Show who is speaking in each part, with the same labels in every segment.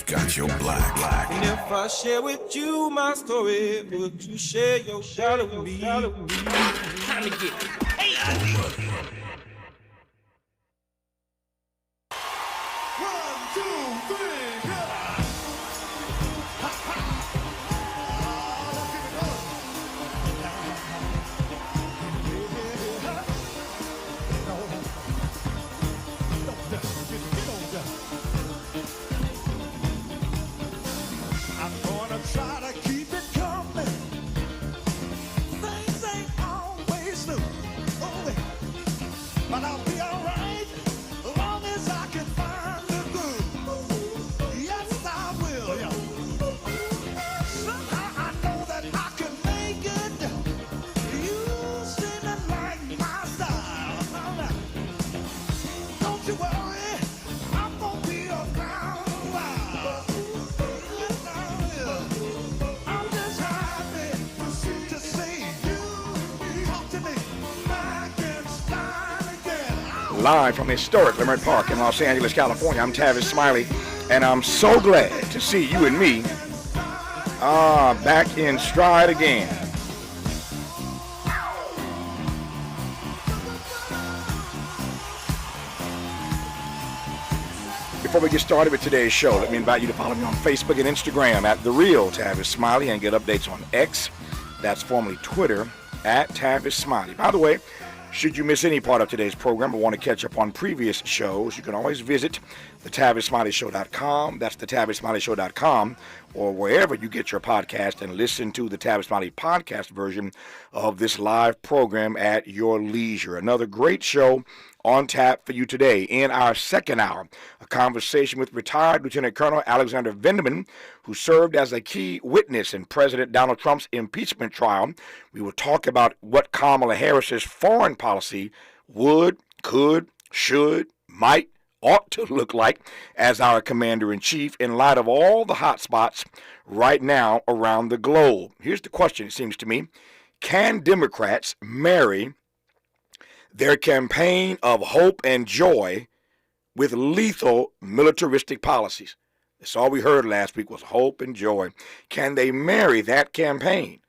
Speaker 1: I've got your black.
Speaker 2: And if I share with you my story, would you share your shadow with me? Time to get paid.
Speaker 3: 1, 2, 3, go! I'm gonna try to keep it coming. Things ain't always smooth, but I'll be alright as long as I can find the groove. Yes, I will. Somehow I know that I can make it. You seem to like my style. Don't you worry, I'm gonna be around a while. Yes, I will. I'm just happy to see you talk to me back in style again.
Speaker 4: Live from historic Leimert Park in Los Angeles, California, I'm Tavis Smiley, and I'm so glad to see you and me back in stride again. Before we get started with today's show, let me invite you to follow me on Facebook and Instagram at The Real Tavis Smiley and get updates on X, that's formerly Twitter, at Tavis Smiley. By the way, should you miss any part of today's program or want to catch up on previous shows, you can always visit thetavissmileyshow.com. That's thetavissmileyshow.com, or wherever you get your podcast, and listen to the Tavis Smiley podcast version of this live program at your leisure. Another great show on tap for you today. In our second hour, a conversation with retired Lieutenant Colonel Alexander Vendeman, who served as a key witness in President Donald Trump's impeachment trial. We will talk about what Kamala Harris's foreign policy would, could, should, might, ought to look like as our commander-in-chief in light of all the hot spots right now around the globe. Here's the question, it seems to me. Can Democrats marry their campaign of hope and joy with lethal militaristic policies? That's all we heard last week was hope and joy. Can they marry that campaign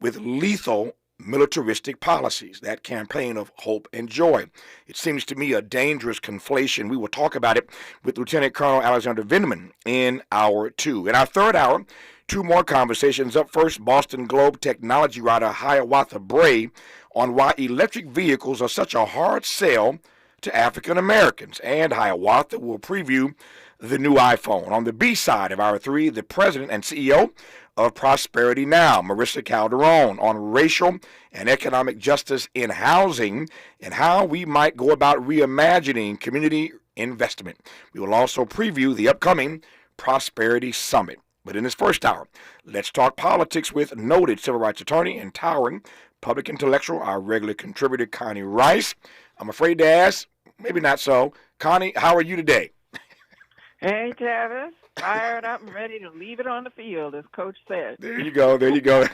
Speaker 4: with lethal militaristic policies, that campaign of hope and joy? It seems to me a dangerous conflation. We will talk about it with Lieutenant Colonel Alexander Vendeman in hour 2. In our third hour, 2 more conversations. Up first, Boston Globe technology writer Hiawatha Bray on why electric vehicles are such a hard sell to African Americans. And Hiawatha will preview the new iPhone. On the B side of hour 3, the president and CEO of Prosperity Now, Marissa Calderon, on racial and economic justice in housing and how we might go about reimagining community investment. We will also preview the upcoming Prosperity Summit. But in this first hour, let's talk politics with noted civil rights attorney and towering public intellectual, our regular contributor, Connie Rice. I'm afraid to ask, maybe not so. Connie, how are you today?
Speaker 5: Hey, Tavis. Fired up and ready to leave it on the field, as Coach said.
Speaker 4: There you go. There you go.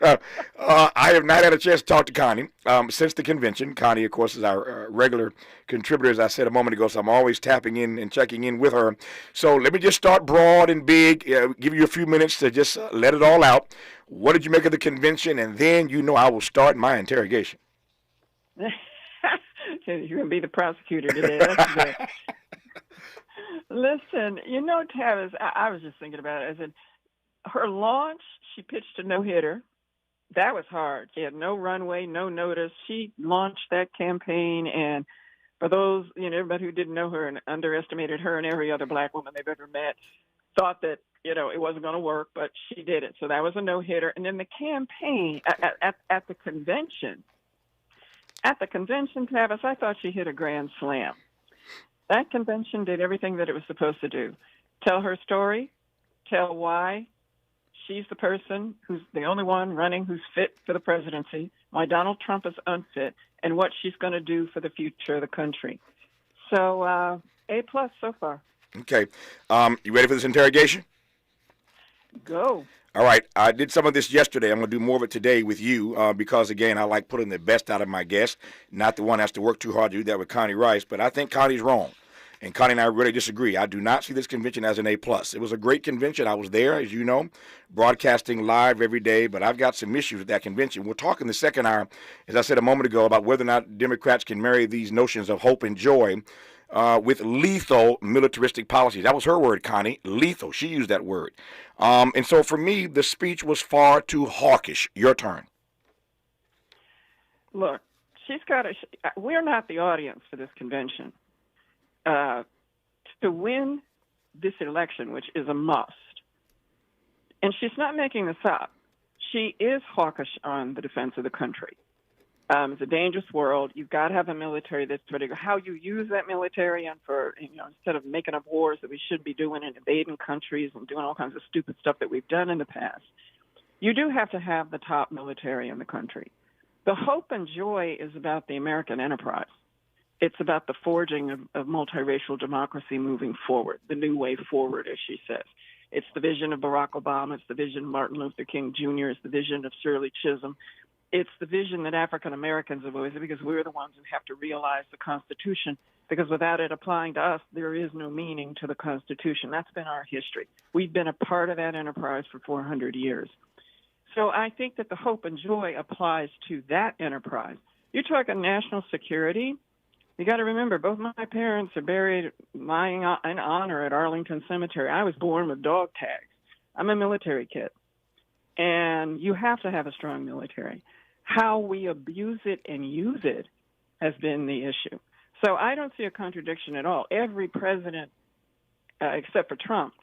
Speaker 4: I have not had a chance to talk to Connie since the convention. Connie, of course, is our regular contributor, as I said a moment ago, so I'm always tapping in and checking in with her. So let me just start broad and big, give you a few minutes to just let it all out. What did you make of the convention? And then I will start my interrogation.
Speaker 5: You're going to be the prosecutor today. That's good. Listen, Tavis, I was just thinking about it. I said, her launch, she pitched a no-hitter. That was hard. She had no runway, no notice. She launched that campaign, and for those, everybody who didn't know her and underestimated her and every other black woman they've ever met, thought that, it wasn't going to work, but she did it. So that was a no-hitter. And then the campaign at the convention, Tavis, I thought she hit a grand slam. That convention did everything that it was supposed to do. Tell her story, tell why she's the person who's the only one running who's fit for the presidency, why Donald Trump is unfit, and what she's going to do for the future of the country. So, A+ so far.
Speaker 4: Okay. You ready for this interrogation?
Speaker 5: Go.
Speaker 4: All right. I did some of this yesterday. I'm going to do more of it today with you because, again, I like putting the best out of my guests, not the one that has to work too hard to do that with Connie Rice. But I think Connie's wrong. And Connie and I really disagree. I do not see this convention as an A+. It was a great convention. I was there, as you know, broadcasting live every day, but I've got some issues with that convention. We'll talk in the second hour, as I said a moment ago, about whether or not Democrats can marry these notions of hope and joy with lethal militaristic policies. That was her word, Connie, lethal. She used that word. And so for me, the speech was far too hawkish. Your turn.
Speaker 5: Look, we're not the audience for this convention. To win this election, which is a must, and she's not making this up, she is hawkish on the defense of the country. It's a dangerous world. You've got to have a military that's ready. How you use that military, and for instead of making up wars that we should be doing and invading countries and doing all kinds of stupid stuff that we've done in the past, you do have to have the top military in the country. The hope and joy is about the American enterprise. It's about the forging of multiracial democracy moving forward, the new way forward, as she says. It's the vision of Barack Obama. It's the vision of Martin Luther King Jr. It's the vision of Shirley Chisholm. It's the vision that African Americans have always had, because we're the ones who have to realize the Constitution, because without it applying to us, there is no meaning to the Constitution. That's been our history. We've been a part of that enterprise for 400 years. So I think that the hope and joy applies to that enterprise. You're talking national security. You got to remember, both my parents are buried lying in honor at Arlington Cemetery. I was born with dog tags. I'm a military kid. And you have to have a strong military. How we abuse it and use it has been the issue. So I don't see a contradiction at all. Every president, except for Trump,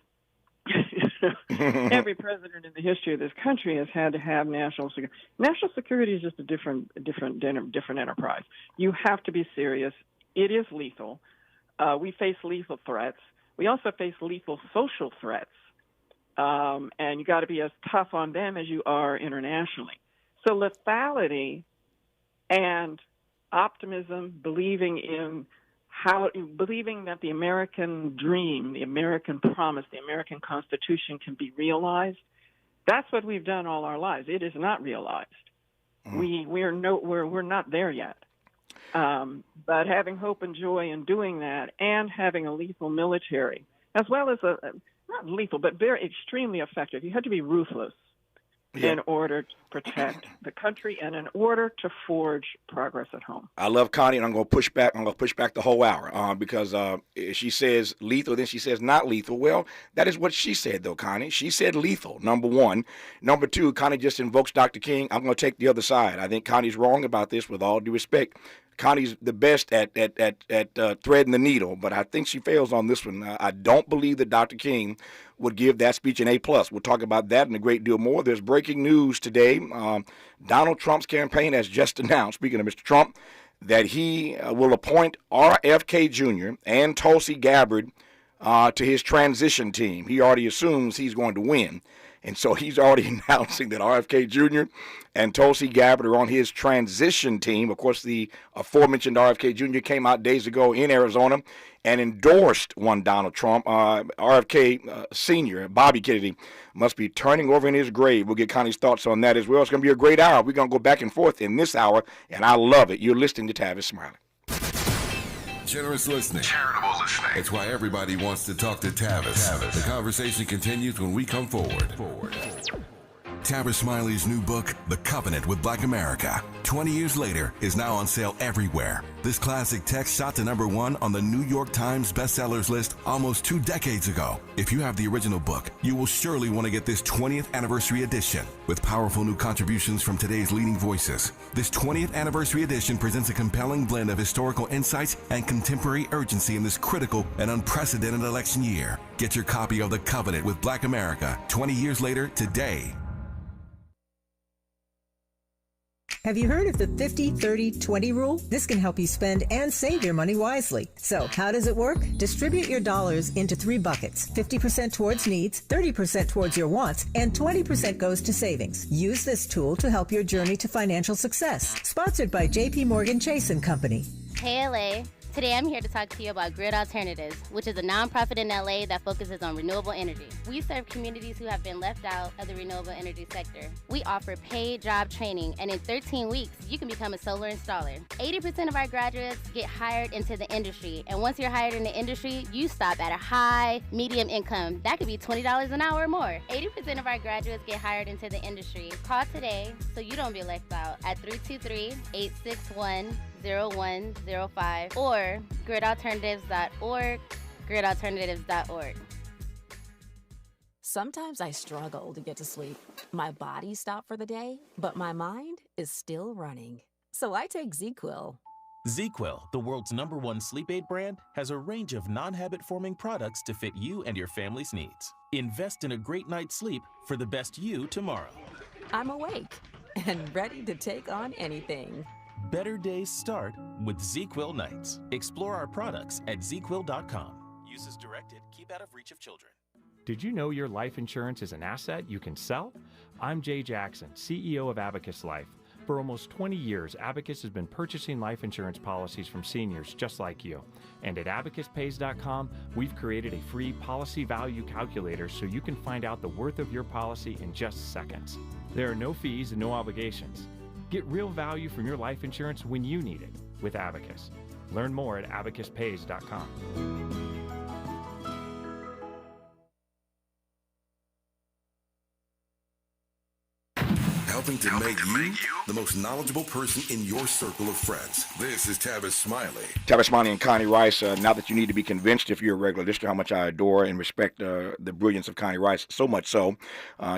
Speaker 5: every president in the history of this country has had to have national security. National security is just a different enterprise. You have to be serious. It is lethal. We face lethal threats. We also face lethal social threats. And you got to be as tough on them as you are internationally. So lethality and optimism, believing that the American dream, the American promise, the American Constitution can be realized, that's what we've done all our lives. It is not realized. We're not there yet. But having hope and joy in doing that, and having a lethal military, as well as not lethal, but very extremely effective. You had to be ruthless in order to protect the country and in order to forge progress at home. I
Speaker 4: love Connie, and I'm going to push back. I'm going to push back the whole hour because she says lethal, then she says not lethal. Well, that is what she said, though, Connie. She said lethal, number one. Number two, Connie just invokes Dr. King. I'm going to take the other side. I think Connie's wrong about this, with all due respect. Connie's the best at threading the needle, but I think she fails on this one. I don't believe that Dr. King would give that speech an A+. We'll talk about that and a great deal more. There's breaking news today. Donald Trump's campaign has just announced, speaking of Mr. Trump, that he will appoint RFK Jr. and Tulsi Gabbard to his transition team. He already assumes he's going to win. And so he's already announcing that RFK Jr. and Tulsi Gabbard are on his transition team. Of course, the aforementioned RFK Jr. came out days ago in Arizona and endorsed one Donald Trump. RFK Sr., Bobby Kennedy, must be turning over in his grave. We'll get Connie's thoughts on that as well. It's going to be a great hour. We're going to go back and forth in this hour, and I love it. You're listening to Tavis Smiley.
Speaker 1: Generous listening. Charitable listening. It's why everybody wants to talk to Tavis. The conversation continues when we come forward. Tavis Smiley's new book, The Covenant with Black America, 20 years later, is now on sale everywhere. This classic text shot to #1 on the New York Times bestsellers list almost 2 decades ago. If you have the original book, you will surely want to get this 20th anniversary edition. With powerful new contributions from today's leading voices, this 20th anniversary edition presents a compelling blend of historical insights and contemporary urgency in this critical and unprecedented election year. Get your copy of The Covenant with Black America, 20 years later, today.
Speaker 6: Have you heard of the 50-30-20 rule? This can help you spend and save your money wisely. So, how does it work? Distribute your dollars into 3 buckets. 50% towards needs, 30% towards your wants, and 20% goes to savings. Use this tool to help your journey to financial success. Sponsored by JP Morgan Chase & Company.
Speaker 7: KLA Today I'm here to talk to you about Grid Alternatives, which is a nonprofit in LA that focuses on renewable energy. We serve communities who have been left out of the renewable energy sector. We offer paid job training, and in 13 weeks, you can become a solar installer. 80% of our graduates get hired into the industry, and once you're hired in the industry, you stop at a high, medium income. That could be $20 an hour or more. 80% of our graduates get hired into the industry. Call today so you don't be left out at 323-861-0105 or gridalternatives.org, gridalternatives.org.
Speaker 8: Sometimes I struggle to get to sleep. My body stopped for the day, but my mind is still running. So I take ZQuil.
Speaker 9: ZQuil, the world's #1 sleep aid brand, has a range of non-habit-forming products to fit you and your family's needs. Invest in a great night's sleep for the best you tomorrow.
Speaker 8: I'm awake and ready to take on anything.
Speaker 9: Better days start with ZQuil nights. Explore our products at ZQuil.com. Use as directed. Keep out of reach of children.
Speaker 10: Did you know your life insurance is an asset you can sell? I'm Jay Jackson, CEO of Abacus Life. For almost 20 years, Abacus has been purchasing life insurance policies from seniors just like you. And at abacuspays.com, we've created a free policy value calculator so you can find out the worth of your policy in just seconds. There are no fees and no obligations. Get real value from your life insurance when you need it with Abacus. Learn more at abacuspays.com.
Speaker 1: Helping to make you the most knowledgeable person in your circle of friends. This is Tavis Smiley.
Speaker 4: Tavis Smiley and Connie Rice. Now that you need to be convinced, if you're a regular listener, how much I adore and respect the brilliance of Connie Rice, so much so,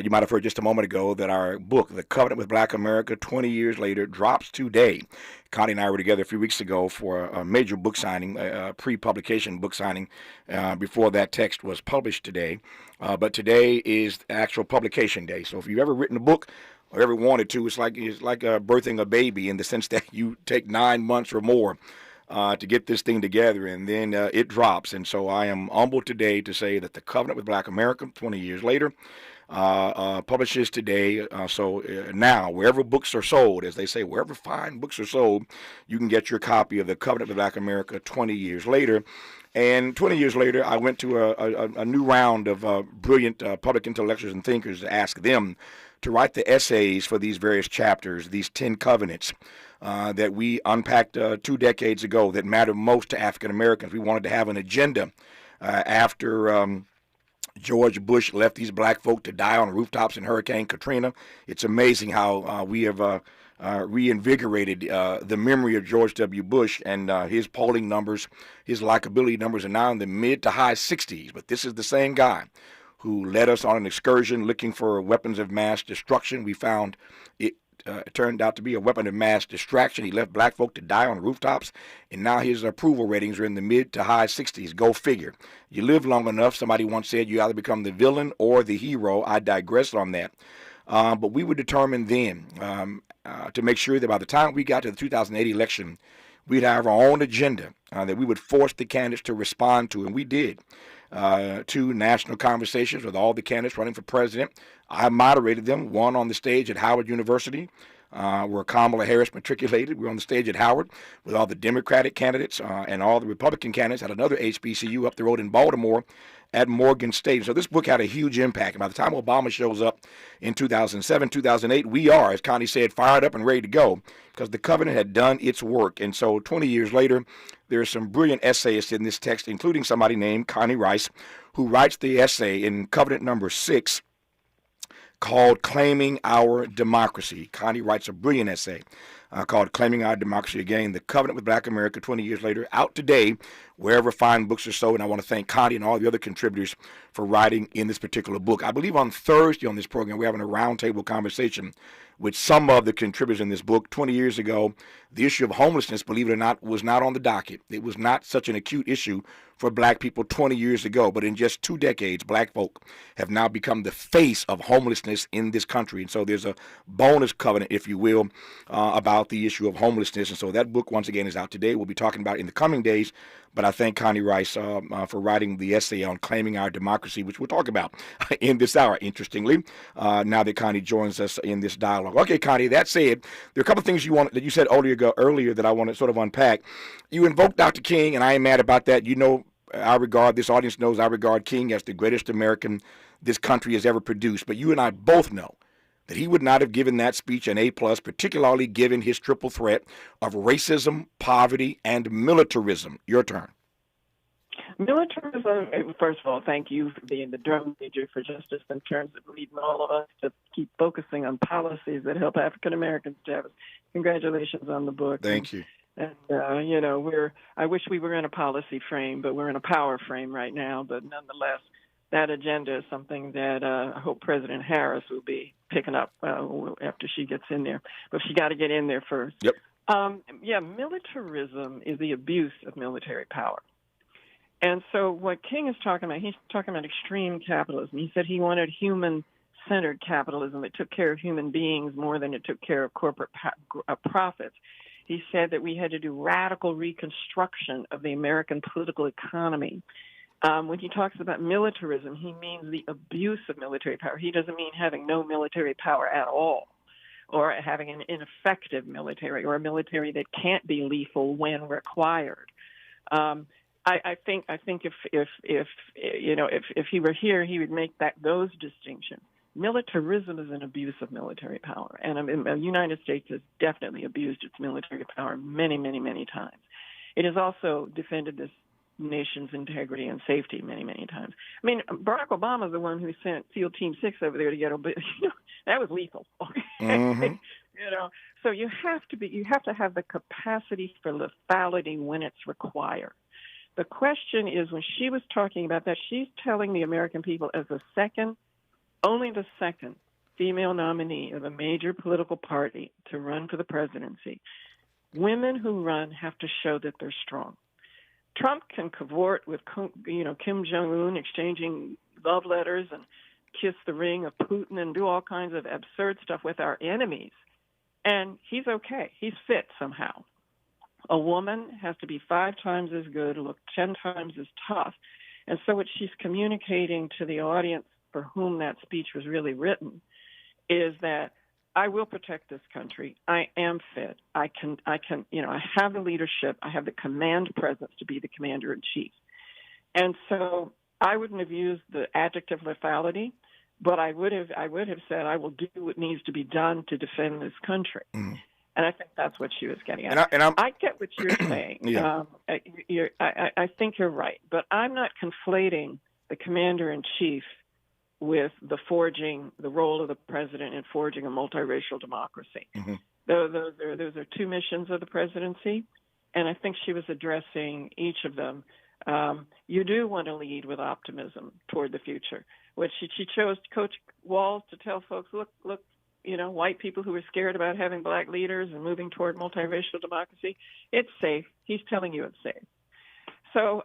Speaker 4: you might have heard just a moment ago that our book, The Covenant with Black America, 20 years later, drops today. Connie and I were together a few weeks ago for a major book signing, a pre-publication book signing, before that text was published today. But today is the actual publication day. So if you've ever written a book, or ever wanted to, it's like birthing a baby in the sense that you take 9 months or more to get this thing together, and then it drops. And so I am humbled today to say that The Covenant with Black America, 20 years later, publishes today. So now, wherever books are sold, as they say, wherever fine books are sold, you can get your copy of The Covenant with Black America 20 years later. And 20 years later, I went to a new round of brilliant public intellectuals and thinkers to ask them to write the essays for these various chapters, these 10 covenants that we unpacked 2 decades ago that matter most to African Americans. We wanted to have an agenda after George Bush left these black folk to die on rooftops in Hurricane Katrina. It's amazing how we have reinvigorated the memory of George W. Bush, and his polling numbers, his likability numbers are now in the mid to high 60s. But this is the same guy who led us on an excursion looking for weapons of mass destruction. We found it turned out to be a weapon of mass distraction. He left black folk to die on rooftops, and now his approval ratings are in the mid to high 60s. Go figure. You live long enough, somebody once said, you either become the villain or the hero. I digress on that. But we were determined then to make sure that by the time we got to the 2008 election, we'd have our own agenda that we would force the candidates to respond to, and we did. 2 national conversations with all the candidates running for president. I moderated them, one on the stage at Howard University, where Kamala Harris matriculated. We were on the stage at Howard with all the Democratic candidates and all the Republican candidates at another HBCU up the road in Baltimore at Morgan State. So this book had a huge impact. And by the time Obama shows up in 2007, 2008, we are, as Connie said, fired up and ready to go because the covenant had done its work. And so 20 years later, there are some brilliant essayists in this text, including somebody named Connie Rice, who writes the essay in covenant number 6 called Claiming Our Democracy. Connie writes a brilliant essay called Claiming Our Democracy. Again, The Covenant with Black America 20 years later, out today, wherever fine books are sold. And I want to thank Connie and all the other contributors for writing in this particular book. I believe on Thursday on this program, we're having a roundtable conversation with some of the contributors in this book. 20 years ago, the issue of homelessness, believe it or not, was not on the docket. It was not such an acute issue for black people 20 years ago. But in just 2 decades, black folk have now become the face of homelessness in this country. And so there's a bonus covenant, if you will, about about the issue of homelessness. And so that book, once again, is out today. We'll be talking about it in the coming days. But I thank Connie Rice for writing the essay on claiming our democracy, which we'll talk about in this hour, interestingly, now that Connie joins us in this dialogue. Okay, Connie, that said, there are a couple of things that you said earlier that I want to sort of unpack. You invoked Dr. King, and I ain't mad about that. You know, this audience knows I regard King as the greatest American this country has ever produced. But you and I both know that he would not have given that speech an A+, particularly given his triple threat of racism, poverty, and militarism. Your turn.
Speaker 5: Militarism, first of all, thank you for being the drum major for justice in terms of leading all of us to keep focusing on policies that help African Americans. Tavis, congratulations on the book.
Speaker 4: Thank you.
Speaker 5: And, I wish we were in a policy frame, but we're in a power frame right now. But nonetheless, that agenda is something that I hope President Harris will be picking up after she gets in there. But she got to get in there first.
Speaker 4: Yep.
Speaker 5: Militarism is the abuse of military power. And so what King is talking about, he's talking about extreme capitalism. He said he wanted human-centered capitalism that took care of human beings more than it took care of corporate profits. He said that we had to do radical reconstruction of the American political economy. When he talks about militarism, he means the abuse of military power. He doesn't mean having no military power at all, or having an ineffective military, or a military that can't be lethal when required. I think if he were here, he would make those distinctions. Militarism is an abuse of military power, and the United States has definitely abused its military power many, many, many times. It has also defended this nation's integrity and safety many, many times. I mean, Barack Obama is the one who sent SEAL Team 6 over there to get that was lethal.
Speaker 4: Mm-hmm.
Speaker 5: So you have to have the capacity for lethality when it's required. The question is, when she was talking about that, she's telling the American people as only the second female nominee of a major political party to run for the presidency, women who run have to show that they're strong. Trump can cavort with, Kim Jong-un exchanging love letters and kiss the ring of Putin and do all kinds of absurd stuff with our enemies. And he's okay. He's fit somehow. A woman has to be 5 times as good, look 10 times as tough. And so what she's communicating to the audience for whom that speech was really written is that I will protect this country. I am fit. I have the leadership. I have the command presence to be the commander in chief. And so I wouldn't have used the adjective lethality, but I would have said I will do what needs to be done to defend this country. Mm. And I think that's what she was getting at. I get what you're saying.
Speaker 4: Yeah.
Speaker 5: I think you're right, but I'm not conflating the commander in chief with the role of the president in forging a multiracial democracy. Mm-hmm. Those are 2 missions of the presidency, and I think she was addressing each of them. You do want to lead with optimism toward the future. What she chose Coach Walz to tell folks, look, white people who are scared about having black leaders and moving toward multiracial democracy, it's safe. He's telling you it's safe. So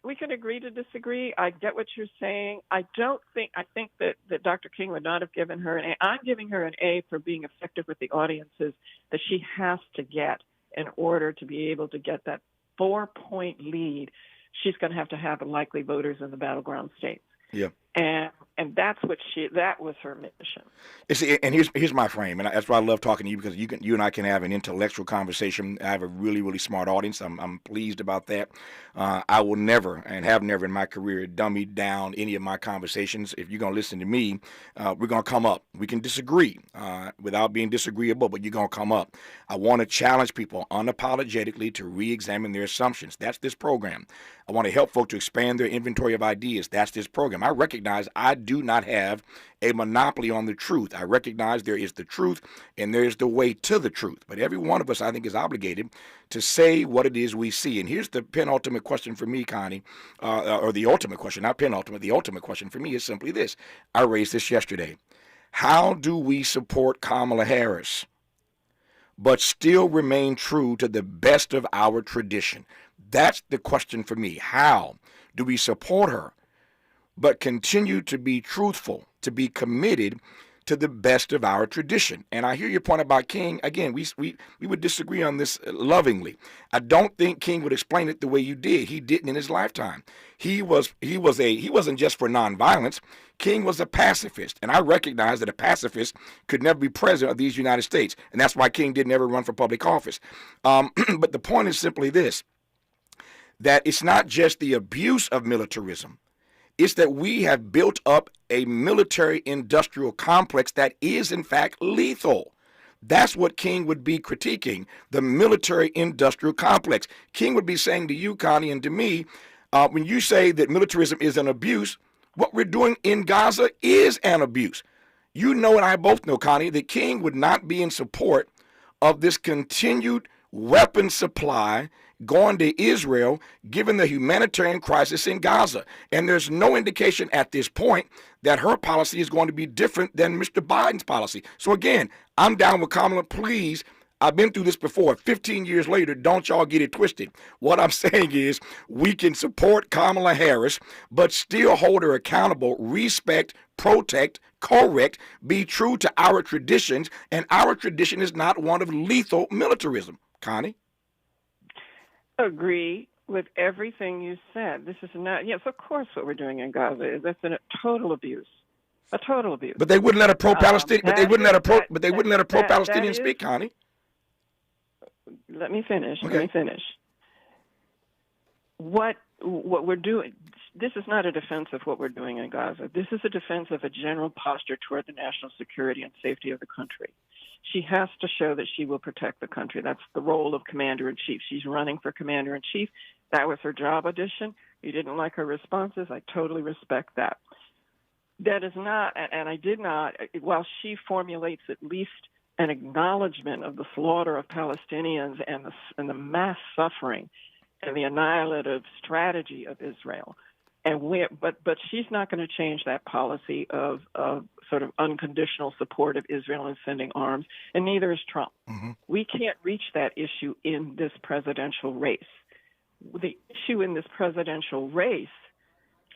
Speaker 5: we can agree to disagree. I get what you're saying. I think that Dr. King would not have given her an A. I'm giving her an A for being effective with the audiences that she has to get in order to be able to get that 4-point lead. She's going to have likely voters in the battleground states.
Speaker 4: Yeah.
Speaker 5: And that's that was her mission.
Speaker 4: See, and here's my frame, and that's why I love talking to you, because you and I can have an intellectual conversation. I have a really, really smart audience. I'm pleased about that. I will never, and have never in my career, dummy down any of my conversations. If you're going to listen to me, we're going to come up. We can disagree without being disagreeable, but you're going to come up. I want to challenge people unapologetically to re-examine their assumptions. That's this program. I want to help folks to expand their inventory of ideas. That's this program. I recognize I do not have a monopoly on the truth. I recognize there is the truth and there is the way to the truth. But every one of us, I think, is obligated to say what it is we see. And here's the penultimate question for me, Connie, or the ultimate question, not penultimate. The ultimate question for me is simply this. I raised this yesterday. How do we support Kamala Harris but still remain true to the best of our tradition? That's the question for me. How do we support her but continue to be truthful, to be committed to the best of our tradition. And I hear your point about King. Again, we would disagree on this lovingly. I don't think King would explain it the way you did. He didn't in his lifetime. He wasn't just for nonviolence. King was a pacifist, and I recognize that a pacifist could never be president of these United States, and that's why King didn't ever run for public office. But the point is simply this, that it's not just the abuse of militarism. It's that we have built up a military-industrial complex that is, in fact, lethal. That's what King would be critiquing, the military-industrial complex. King would be saying to you, Connie, and to me, when you say that militarism is an abuse, what we're doing in Gaza is an abuse. You know, and I both know, Connie, that King would not be in support of this continued weapon supply going to Israel, given the humanitarian crisis in Gaza. And there's no indication at this point that her policy is going to be different than Mr. Biden's policy. So again, I'm down with Kamala. Please, I've been through this before. 15 years later, don't y'all get it twisted. What I'm saying is we can support Kamala Harris, but still hold her accountable, respect, protect, correct, be true to our traditions, and our tradition is not one of lethal militarism. Connie?
Speaker 5: Agree with everything you said. This is not, yes, of course what we're doing in Gaza is that's a total abuse. A total abuse.
Speaker 4: But they wouldn't let a pro-Palestinian, but they wouldn't let a pro-Palestinian speak, Connie.
Speaker 5: Let me finish.
Speaker 4: Okay.
Speaker 5: Let me finish. What we're doing, this is not a defense of what we're doing in Gaza. This is a defense of a general posture toward the national security and safety of the country. She has to show that she will protect the country. That's the role of commander-in-chief. She's running for commander-in-chief. That was her job audition. You didn't like her responses. I totally respect that. That is not, and I did not, while she formulates at least an acknowledgement of the slaughter of Palestinians and the mass suffering and the annihilative strategy of Israel. But she's not going to change that policy of sort of unconditional support of Israel and sending arms, and neither is Trump. Mm-hmm. We can't reach that issue in this presidential race. The issue in this presidential race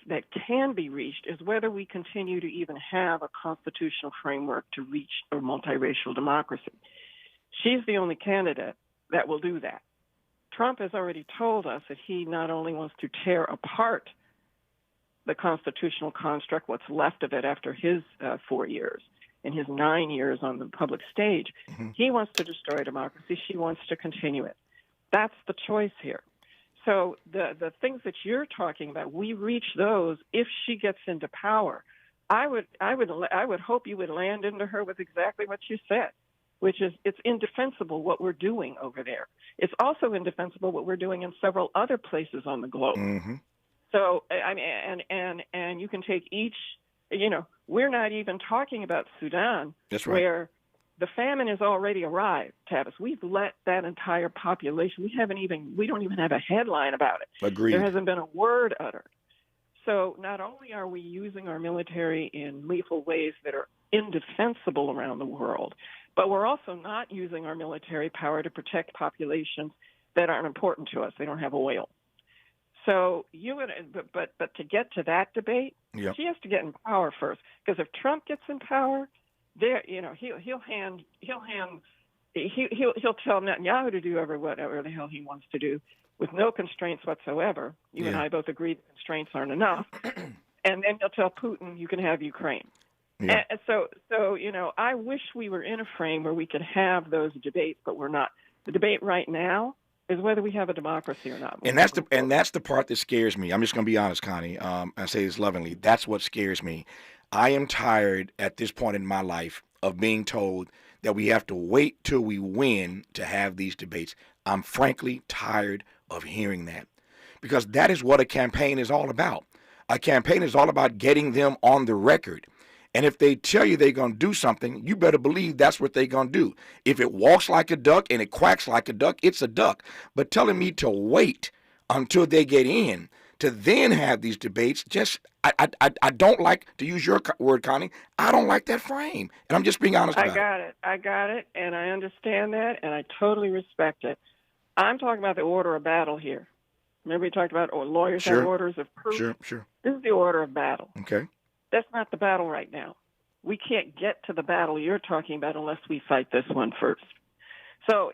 Speaker 5: that can be reached is whether we continue to even have a constitutional framework to reach a multiracial democracy. She's the only candidate that will do that. Trump has already told us that he not only wants to tear apart the constitutional construct, what's left of it after his 4 years and his 9 years on the public stage, mm-hmm. He wants to destroy democracy. She wants to continue it. That's the choice here. So the things that you're talking about, we reach those if she gets into power. I would hope you would land into her with exactly what you said, which is it's indefensible what we're doing over there. It's also indefensible what we're doing in several other places on the globe. Mm-hmm. So I mean, and you can take each. You know, we're not even talking about Sudan,
Speaker 4: that's right,
Speaker 5: where the famine has already arrived, Tavis. We've let that entire population, we don't even have a headline about it.
Speaker 4: Agreed.
Speaker 5: There hasn't been a word uttered. So not only are we using our military in lethal ways that are indefensible around the world, but we're also not using our military power to protect populations that aren't important to us. They don't have oil. So but to get to that debate, yep. She has to get in power first. Because if Trump gets in power, there, you know, he'll tell Netanyahu to do whatever the hell he wants to do with no constraints whatsoever. You and I both agree the constraints aren't enough. And then he'll tell Putin, you can have Ukraine. Yeah. And so you know, I wish we were in a frame where we could have those debates, but we're not. The debate right now is whether we have a democracy or not.
Speaker 4: And that's the part that scares me. I'm just going to be honest, Connie. I say this lovingly. That's what scares me. I am tired at this point in my life of being told that we have to wait till we win to have these debates. I'm frankly tired of hearing that, because that is what a campaign is all about. A campaign is all about getting them on the record. And if they tell you they're going to do something, you better believe that's what they're going to do. If it walks like a duck and it quacks like a duck, it's a duck. But telling me to wait until they get in to then have these debates, I don't like, to use your word, Connie, I don't like that frame. And I'm just being honest about it.
Speaker 5: I got it, and I understand that, and I totally respect it. I'm talking about the order of battle here. Remember we talked about lawyers have orders of proof?
Speaker 4: Sure.
Speaker 5: This is the order of battle.
Speaker 4: Okay.
Speaker 5: That's not the battle right now. we can't get to the battle you're talking about unless we fight this one first. So,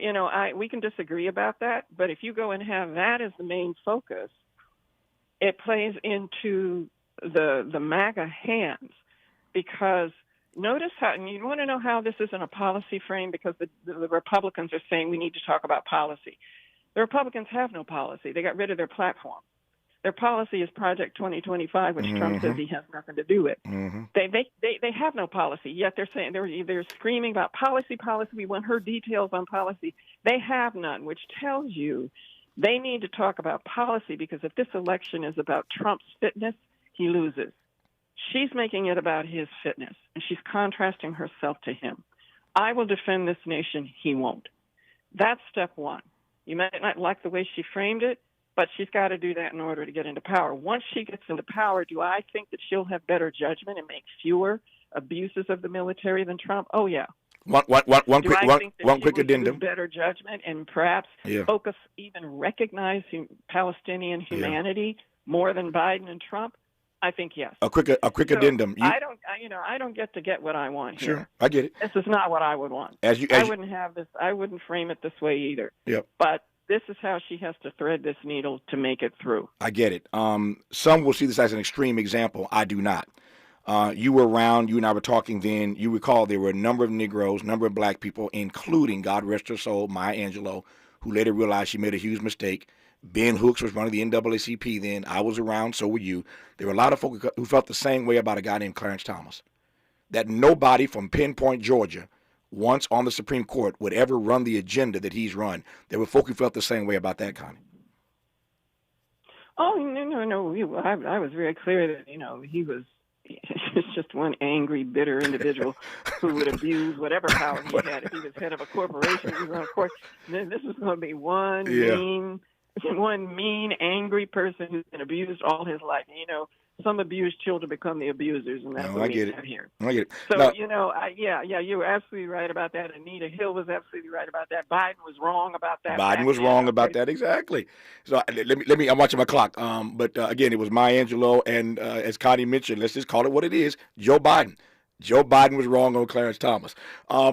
Speaker 5: we can disagree about that, but if you go and have that as the main focus, it plays into the MAGA hands, because notice how, and you want to know how this isn't a policy frame, because the Republicans are saying we need to talk about policy. The Republicans have no policy. They got rid of their platform. Their policy is Project 2025, which Trump says he has nothing to do with. They have no policy, yet they're saying they're screaming about policy. We want her details on policy. They have none, which tells you they need to talk about policy, because if this election is about Trump's fitness, he loses. She's making it about his fitness, and she's contrasting herself to him. I will defend this nation. He won't. That's step one. You might not like the way she framed it, but she's got to do that in order to get into power. Once she gets into power, do I think that she'll have better judgment and make fewer abuses of the military than Trump? Oh, yeah.
Speaker 4: One quick addendum.
Speaker 5: Better judgment and perhaps focus, even recognize Palestinian humanity more than Biden and Trump? I think yes.
Speaker 4: A quick addendum.
Speaker 5: I don't get what I want here.
Speaker 4: Sure, I get it.
Speaker 5: This is not what I would want. I wouldn't have this. I wouldn't frame it this way either.
Speaker 4: Yep.
Speaker 5: But this is how she has to thread this needle to make it through.
Speaker 4: I get it. Some will see this as an extreme example. I do not. You were around. You and I were talking then. You recall there were a number of Negroes, a number of black people, including, God rest her soul, Maya Angelou, who later realized she made a huge mistake. Ben Hooks was running the NAACP then. I was around, so were you. There were a lot of folks who felt the same way about a guy named Clarence Thomas. That nobody from Pinpoint, Georgia, once on the Supreme Court, would ever run the agenda that he's run. There were folks who felt the same way about that, Connie.
Speaker 5: Oh, no. I was very clear that, he was just one angry, bitter individual who would abuse whatever power he had. If he was head of a corporation, he was on a court. Then this was going to be one mean, angry person who's been abused all his life. Some abused children become the abusers, and that's what we have here.
Speaker 4: I get it.
Speaker 5: So, you were absolutely right about that. Anita Hill was absolutely right about that. Biden was wrong about that.
Speaker 4: Biden was wrong about that, exactly. So let me. I'm watching my clock. But again, it was Maya Angelou, and as Connie mentioned, let's just call it what it is: Joe Biden. Joe Biden was wrong on Clarence Thomas.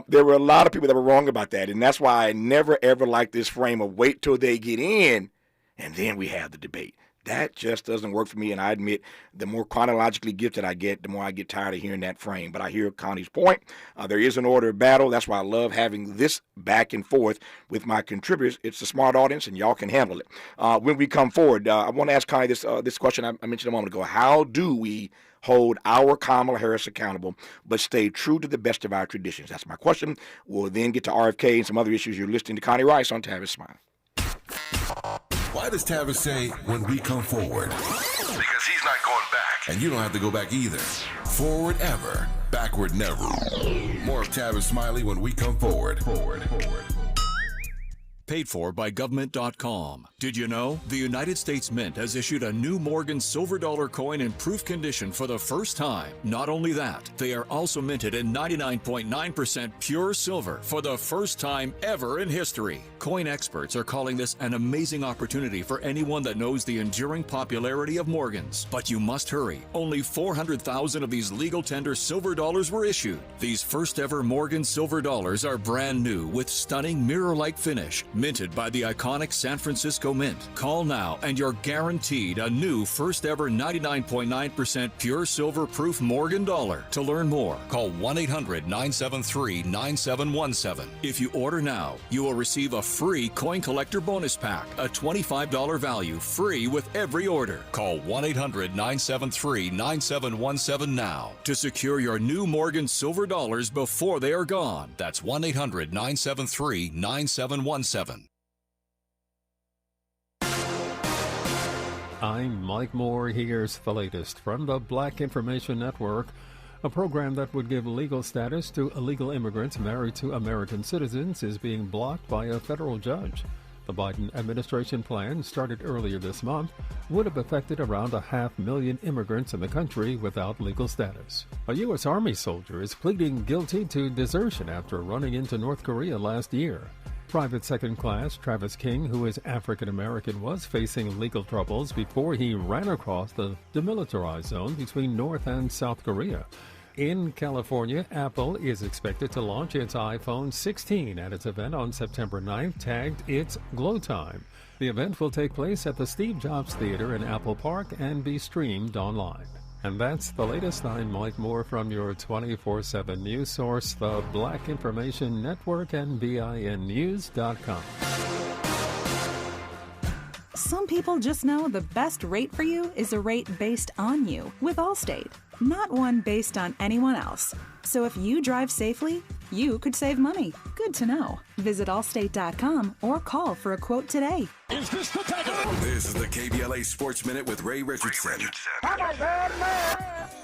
Speaker 4: There were a lot of people that were wrong about that, and that's why I never, ever liked this frame of wait till they get in, and then we have the debate. That just doesn't work for me, and I admit the more chronologically gifted I get, the more I get tired of hearing that frame. But I hear Connie's point. There is an order of battle. That's why I love having this back and forth with my contributors. It's a smart audience, and y'all can handle it. When we come forward, I want to ask Connie this question I mentioned a moment ago. How do we hold our Kamala Harris accountable, but stay true to the best of our traditions? That's my question. We'll then get to RFK and some other issues. You're listening to Connie Rice on Tavis Smiley.
Speaker 1: Why does Tavis say when we come forward? Because he's not going back. And you don't have to go back either. Forward ever, backward never. More of Tavis Smiley when we come forward.
Speaker 11: Paid for by government.com. Did you know the United States Mint has issued a new Morgan silver dollar coin in proof condition for the first time? Not only that, they are also minted in 99.9% pure silver for the first time ever in history. Coin experts are calling this an amazing opportunity for anyone that knows the enduring popularity of Morgans. But you must hurry. Only 400,000 of these legal tender silver dollars were issued. These first ever Morgan silver dollars are brand new with stunning mirror-like finish, minted by the iconic San Francisco Mint. Call now and you're guaranteed a new first ever 99.9% pure silver proof Morgan dollar. To learn more, call 1-800-973-9717. If you order now, you will receive a free coin collector bonus pack, a $25 value, free with every order. Call 1-800-973-9717 now to secure your new Morgan silver dollars before they are gone. That's 1-800-973-9717.
Speaker 12: I'm Mike Moore. Here's the latest from the Black Information Network. A program that would give legal status to illegal immigrants married to American citizens is being blocked by a federal judge. The Biden administration plan, started earlier this month, would have affected around 500,000 immigrants in the country without legal status. A U.S. Army soldier is pleading guilty to desertion after running into North Korea last year. Private Second Class Travis King, who is African-American, was facing legal troubles before he ran across the demilitarized zone between North and South Korea. In California, Apple is expected to launch its iPhone 16 at its event on September 9th, tagged It's Glow Time. The event will take place at the Steve Jobs Theater in Apple Park and be streamed online. And that's the latest. I'm Mike Moore from your 24/7 news source, the Black Information Network and BINnews.com.
Speaker 13: Some people just know the best rate for you is a rate based on you with Allstate, not one based on anyone else. So if you drive safely, you could save money. Good to know. Visit allstate.com or call for a quote today.
Speaker 1: Is this the time? This is the KBLA Sports Minute with Ray Richardson.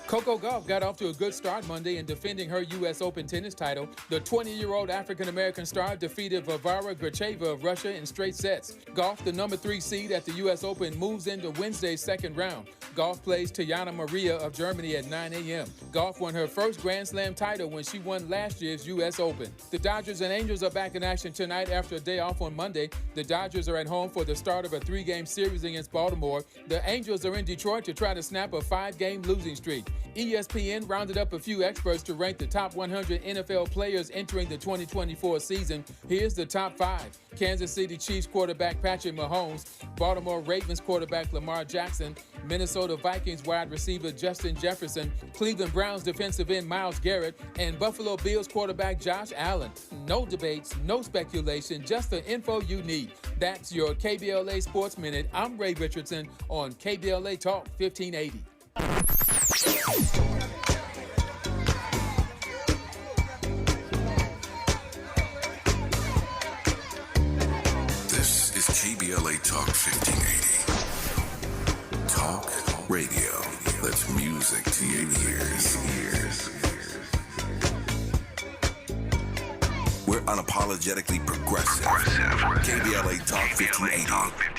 Speaker 14: Coco Gauff got off to a good start Monday in defending her U.S. Open tennis title. The 20-year-old African-American star defeated Varvara Gracheva of Russia in straight sets. Gauff, the number 3 seed at the U.S. Open, moves into Wednesday's second round. Gauff plays Tatiana Maria of Germany at 9 a.m. Gauff won her first Grand Slam title when she won last year's U.S. Open. The Dodgers and Angels are back in action tonight after a day off on Monday. The Dodgers are at home for the start of a 3-game series against Baltimore. The Angels are in Detroit to try to snap a 5-game losing streak. ESPN rounded up a few experts to rank the top 100 NFL players entering the 2024 season. Here's the top 5. Kansas City Chiefs quarterback Patrick Mahomes, Baltimore Ravens quarterback Lamar Jackson, Minnesota Vikings wide receiver Justin Jefferson, Cleveland Browns defensive end Myles Garrett, and Buffalo Bills quarterback Josh Allen. No debates, no speculation, just the info you need. That's your KBLA Sports Minute. I'm Ray Richardson on KBLA Talk 1580.
Speaker 1: This is KBLA Talk 1580. Talk radio. That's music to your ears. We're unapologetically progressive. KBLA Talk 1580.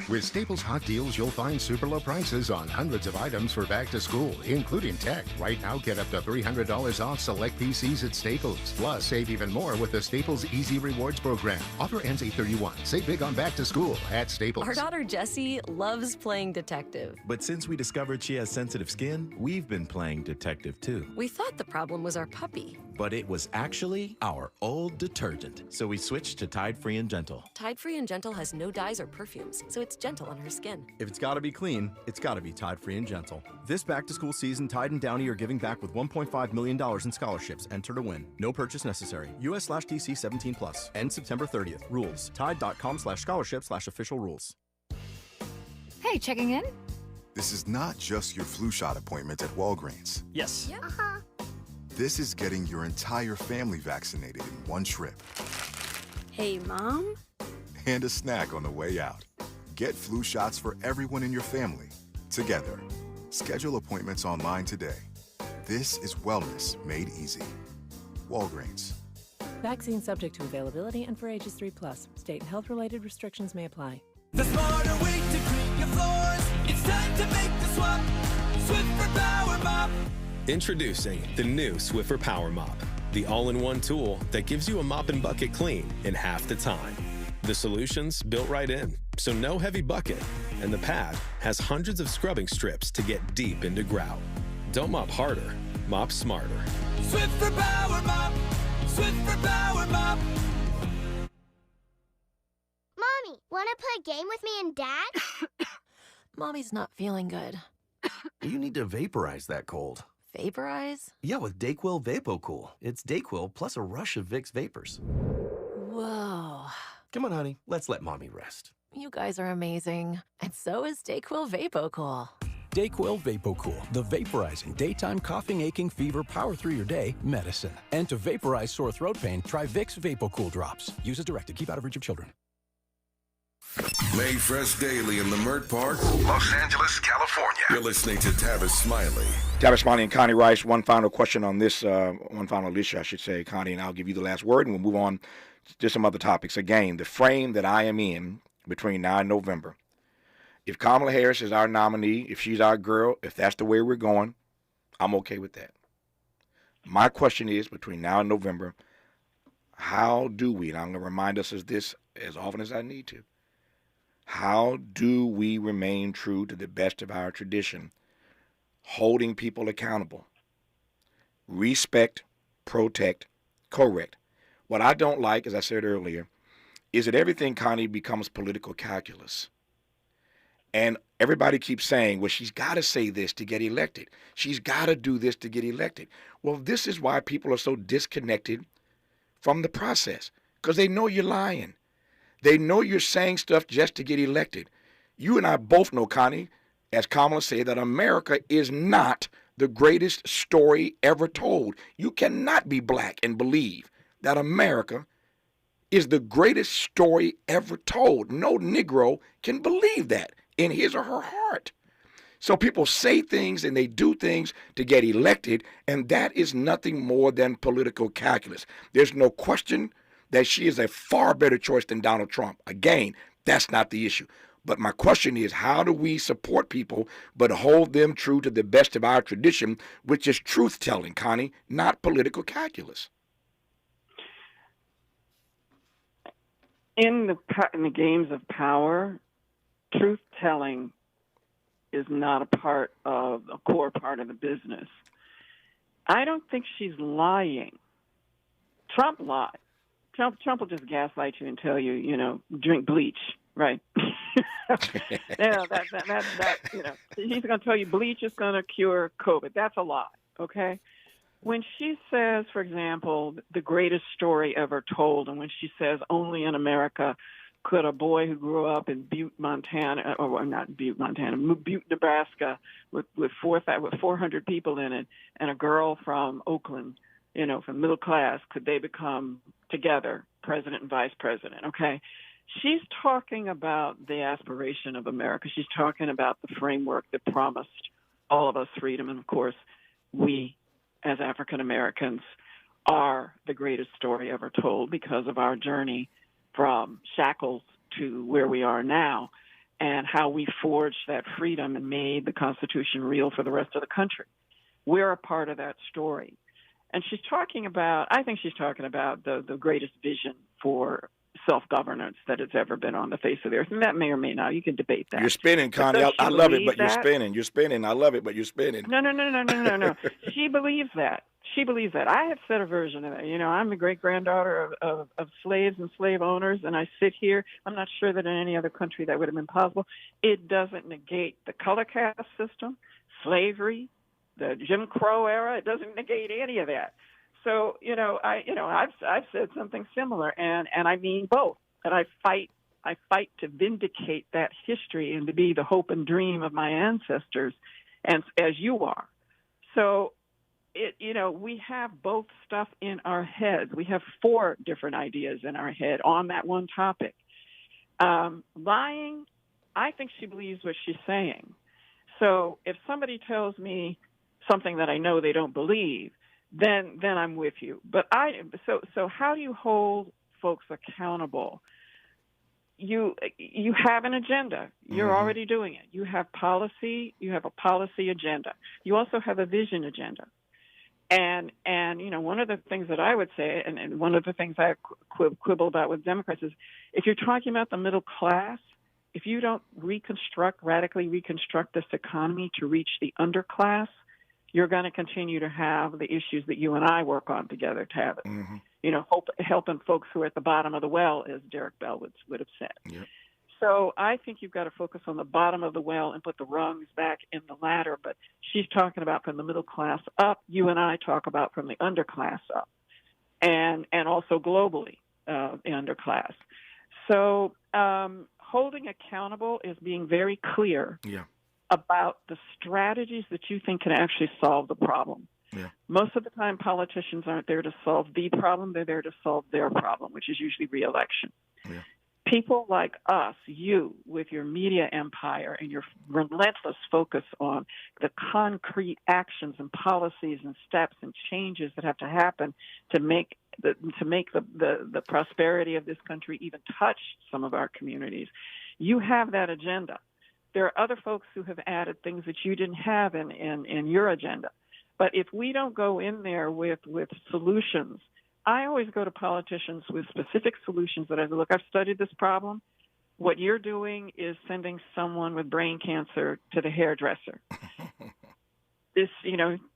Speaker 15: With Staples Hot Deals, you'll find super low prices on hundreds of items for back to school, including tech. Right now, get up to $300 off select PCs at Staples. Plus, save even more with the Staples Easy Rewards program. Offer ends 8/31. Save big on back to school at Staples.
Speaker 16: Our daughter Jessie loves playing detective.
Speaker 17: But since we discovered she has sensitive skin, we've been playing detective too.
Speaker 16: We thought the problem was our puppy.
Speaker 17: But it was actually our old detergent. So we switched to Tide Free and Gentle.
Speaker 16: Tide Free and Gentle has no dyes or perfumes, so it's gentle on her skin.
Speaker 18: If it's gotta be clean, it's gotta be Tide Free and Gentle. This back-to-school season, Tide and Downy are giving back with $1.5 million in scholarships. Enter to win. No purchase necessary. US/TC 17+. End September 30th. Rules. Tide.com/scholarship/official rules.
Speaker 19: Hey, checking in?
Speaker 20: This is not just your flu shot appointment at Walgreens.
Speaker 19: Yes.
Speaker 20: Yeah. This is getting your entire family vaccinated in one trip.
Speaker 19: Hey, Mom?
Speaker 20: And a snack on the way out. Get flu shots for everyone in your family. Together. Schedule appointments online today. This is wellness made easy. Walgreens.
Speaker 21: Vaccine subject to availability and for ages 3+. State and health-related restrictions may apply.
Speaker 3: The smarter way to clean your floors. It's time to make the swap. Swiffer Power Mop.
Speaker 22: Introducing the new Swiffer Power Mop, the all-in-one tool that gives you a mop and bucket clean in half the time. The solution's built right in, so no heavy bucket, and the pad has hundreds of scrubbing strips to get deep into grout. Don't mop harder, mop smarter.
Speaker 3: Swiffer Power Mop. Swiffer Power Mop.
Speaker 23: Mommy, want to play a game with me and Dad?
Speaker 16: Mommy's not feeling good.
Speaker 24: You need to vaporize that cold.
Speaker 16: Vaporize?
Speaker 24: Yeah, with Dayquil VapoCool. It's Dayquil plus a rush of Vicks vapors.
Speaker 16: Whoa.
Speaker 24: Come on, honey. Let's let Mommy rest.
Speaker 16: You guys are amazing. And so is Dayquil VapoCool.
Speaker 25: Dayquil VapoCool, the vaporizing daytime coughing, aching, fever, power through your day medicine. And to vaporize sore throat pain, try Vicks VapoCool drops. Use as directed. Keep out of reach of children.
Speaker 1: Made fresh daily in Leimert Park, Los Angeles, California. You're listening to Tavis Smiley.
Speaker 4: Tavis Smiley and Connie Rice. One final question on this, one final issue, I should say, Connie, and I'll give you the last word, and we'll move on to some other topics. Again, the frame that I am in between now and November. If Kamala Harris is our nominee, if she's our girl, if that's the way we're going, I'm okay with that. My question is, between now and November, how do we, and I'm going to remind us of this as often as I need to, how do we remain true to the best of our tradition holding people accountable. Respect, protect, correct. What I don't like, as I said earlier, is that everything, Connie, becomes political calculus. And everybody keeps saying, well, she's got to say this to get elected. She's got to do this to get elected. Well, this is why people are so disconnected from the process, because they know you're lying. They know you're saying stuff just to get elected. You and I both know, Connie, as Kamala said, that America is not the greatest story ever told. You cannot be black and believe that America is the greatest story ever told. No Negro can believe that in his or her heart. So people say things and they do things to get elected, and that is nothing more than political calculus. There's no question that she is a far better choice than Donald Trump. Again, that's not the issue. But my question is, how do we support people but hold them true to the best of our tradition, which is truth-telling, Connie, not political calculus?
Speaker 5: In the games of power, truth-telling is not a core part of the business. I don't think she's lying. Trump lied. Trump will just gaslight you and tell you, drink bleach, right? He's going to tell you bleach is going to cure COVID. That's a lie, okay? When she says, for example, the greatest story ever told, and when she says only in America could a boy who grew up in Butte, Montana, or not Butte, Montana, Butte, Nebraska, with 400 people in it, and a girl from Oakland, from middle class, could they become together president and vice president? Okay. She's talking about the aspiration of America. She's talking about the framework that promised all of us freedom. And of course, we as African Americans are the greatest story ever told because of our journey from shackles to where we are now and how we forged that freedom and made the Constitution real for the rest of the country. We're a part of that story. And I think she's talking about the greatest vision for self-governance that has ever been on the face of the earth. And that may or may not. You can debate that.
Speaker 4: You're spinning, Connie. I love it, but you're spinning. You're spinning. I love it, but you're spinning.
Speaker 5: No. She believes that. She believes that. I have said a version of that. I'm a great-granddaughter of slaves and slave owners, and I sit here. I'm not sure that in any other country that would have been possible. It doesn't negate the color caste system, slavery, the Jim Crow era. It doesn't negate any of that. So, I've said something similar, and I mean both. And I fight to vindicate that history and to be the hope and dream of my ancestors, and as you are. So, we have both stuff in our heads. We have 4 different ideas in our head on that one topic. Lying, I think she believes what she's saying. So if somebody tells me something that I know they don't believe, then I'm with you. But so how do you hold folks accountable? You have an agenda. You're already doing it. You have policy. You have a policy agenda. You also have a vision agenda. And one of the things that I would say, and one of the things I quibble about with Democrats is, if you're talking about the middle class, if you don't radically reconstruct this economy to reach the underclass, you're going to continue to have the issues that you and I work on together, Tavis. Mm-hmm. Helping folks who are at the bottom of the well, as Derek Bell would have said. Yep. So I think you've got to focus on the bottom of the well and put the rungs back in the ladder. But she's talking about from the middle class up. You and I talk about from the underclass up, and also globally, the underclass. So holding accountable is being very clear about the strategies that you think can actually solve the problem. Yeah. Most of the time, politicians aren't there to solve the problem. They're there to solve their problem, which is usually re-election. Yeah. People like us, you, with your media empire and your relentless focus on the concrete actions and policies and steps and changes that have to happen to make the prosperity of this country even touch some of our communities. You have that agenda. There are other folks who have added things that you didn't have in your agenda. But if we don't go in there with solutions, I always go to politicians with specific solutions that I say, look, I've studied this problem. What you're doing is sending someone with brain cancer to the hairdresser. this,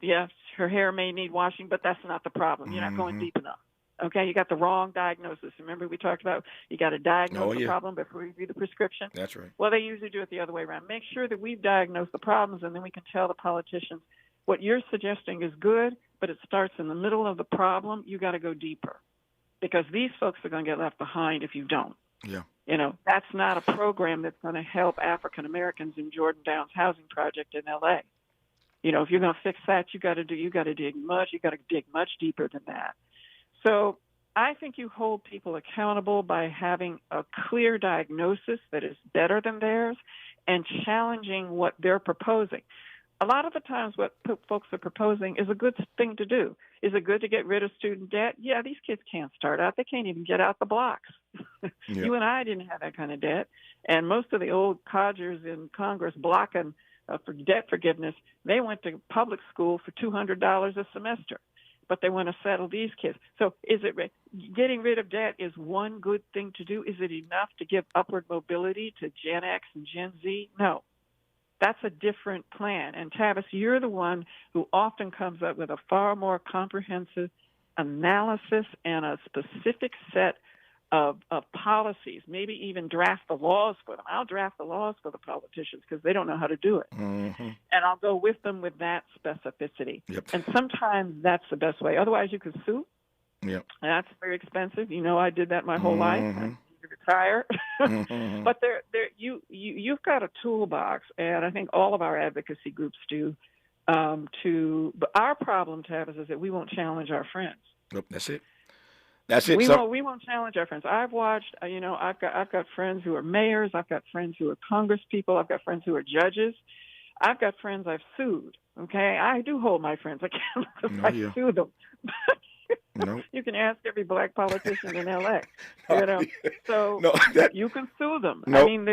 Speaker 5: yes, her hair may need washing, but that's not the problem. You're not going deep enough. Okay, you got the wrong diagnosis. Remember we talked about you got to diagnose the problem before you do the prescription?
Speaker 4: That's right.
Speaker 5: Well, they usually do it the other way around. Make sure that we've diagnosed the problems, and then we can tell the politicians what you're suggesting is good, but it starts in the middle of the problem. You got to go deeper because these folks are going to get left behind if you don't.
Speaker 4: Yeah.
Speaker 5: That's not a program that's going to help African Americans in Jordan Downs housing project in L.A. If you're going to fix that, you got to dig much deeper than that. So I think you hold people accountable by having a clear diagnosis that is better than theirs and challenging what they're proposing. A lot of the times what folks are proposing is a good thing to do. Is it good to get rid of student debt? Yeah, these kids can't start out. They can't even get out the blocks. You and I didn't have that kind of debt. And most of the old codgers in Congress blocking for debt forgiveness, they went to public school for $200 a semester. But they want to settle these kids. So getting rid of debt is one good thing to do? Is it enough to give upward mobility to Gen X and Gen Z? No. That's a different plan. And Tavis, you're the one who often comes up with a far more comprehensive analysis and a specific set of policies, maybe even draft the laws for them. I'll draft the laws for the politicians because they don't know how to do it. And I'll go with them with that specificity. And sometimes that's the best way. Otherwise, you could sue. That's very expensive. I did that my whole life. I need to retire. But you've got a toolbox, and I think all of our advocacy groups do, but our problem, Tavis, is that we won't challenge our friends.
Speaker 4: That's it. That's it.
Speaker 5: We won't challenge our friends. I've watched. I've got friends who are mayors. I've got friends who are Congress people. I've got friends who are judges. I've got friends I've sued. Okay, I do hold my friends accountable. I sue them. You can ask every black politician in L.A. So you can sue them. I mean,